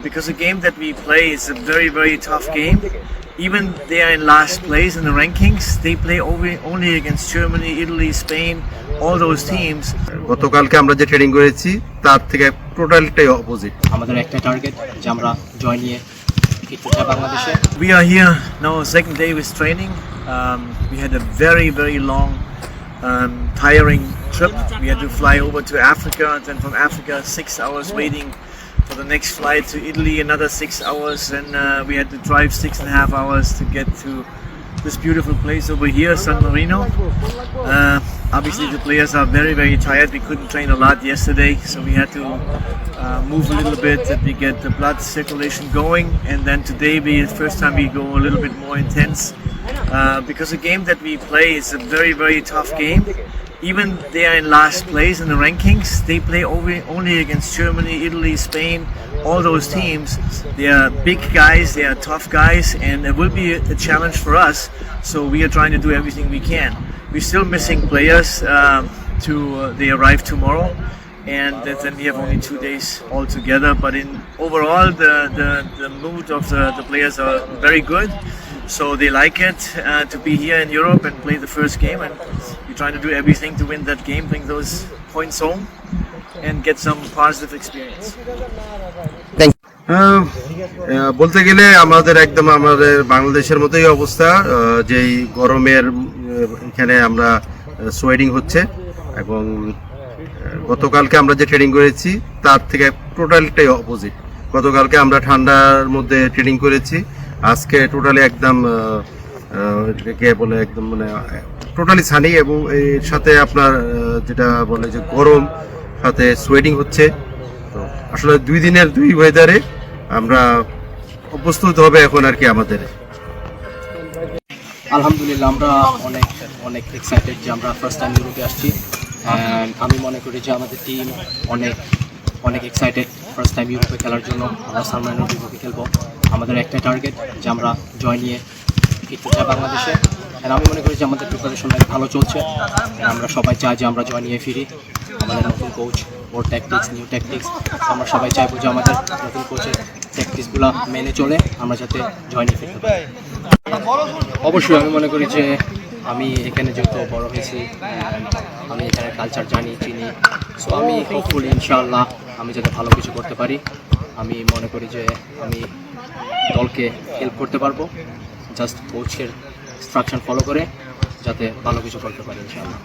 Because the game that we play is a very, very tough game. Even they are in last place in the rankings, they play only against Germany, Italy, Spain, all those teams. গতকালকে আমরা যে training করেছি তার থেকে টোটালটাই opposite. আমাদের একটা target যে আমরা জয় নিয়ে ফিরতে চাই বাংলাদেশে। We are here now, second day with training. We had a very, very long, tiring trip. We had to fly over to Africa, and then from Africa 6 hours waiting for the next flight to Italy, another 6 hours, and we had to drive 6.5 hours to get to this beautiful place over here, San Marino. Obviously the players are very, very tired. We couldn't train a lot yesterday, so we had to move a little bit that we get the blood circulation going, and then today the first time we go a little bit more intense because the game that we play is a very, very tough game. Even they are in last place in the rankings, they play only against Germany, Italy, Spain, all those teams. They are big guys, they are tough guys, and it will be a challenge for us. So we are trying to do everything we can. We're still missing players they arrive tomorrow, and then we have only 2 days altogether. But in overall, the mood of the players are very good. So they like it to be here in Europe and play the first game, and we're trying to do everything to win that game, bring those points home, and get some positive experience. বলতে গেলে আমাদের বাংলাদেশের মতোই অবস্থা, যেই গরমের এখানে আমরা সোয়েডিং হচ্ছে, এবং গতকালকে আমরা যে ট্রেনিং করেছি তার থেকে টোটালটাই অপোজিট। গতকালকে আমরা ঠান্ডার মধ্যে ট্রেনিং করেছি, আজকে টোটালি একদম মানে টোটালি সানি, এবং এর সাথে আপনার যেটা বলে যে গরম সাথে সোয়েডিং হচ্ছে। তো আসলে 2 দিনের 2 ওয়েদারে আমরা অভ্যস্ত হতে হবে এখন আর কি আমাদের। আলহামদুলিল্লাহ আমরা অনেক এক্সাইটেড যে আমরা ফার্স্ট টাইম ইউরোপে আসছি, অ্যান্ড আমি মনে করি যে আমাদের টিম অনেক এক্সাইটেড ফার্স্ট টাইম ইউরোপে খেলার জন্য। আমরা সান মারিনোর বিপক্ষে খেলবো। আমাদের একটা টার্গেট যে আমরা জয় নিয়ে ফিরতে চাই বাংলাদেশে, অ্যান্ড আমি মনে করি যে আমাদের প্রিপারেশন ভালো চলছে। আমরা সবাই চাই যে আমরা জয় নিয়ে ফিরি। আমাদের নতুন কোচ, ওর ট্যাকটিক্স, নিউ ট্যাকটিক্স, আমরা সবাই চাইবো যে আমাদের নতুন কোচের ট্যাকটিক্সগুলো মেনে চলে আমরা যাতে জয় নিয়ে ফিরতে পারি। অবশ্যই আমি মনে করি যে আমি এখানে যেহেতু বড় হয়েছি, আমি এখানে কালচার জানি, চিনি, সো আমি হোপফুলি ইনশাআল্লাহ আমি যাতে ভালো কিছু করতে পারি। আমি মনে করি যে আমি দলকে হেল্প করতে পারবো, জাস্ট কোচের ইনস্ট্রাকশন ফলো করে যাতে ভালো কিছু করতে পারি ইনশাআল্লাহ।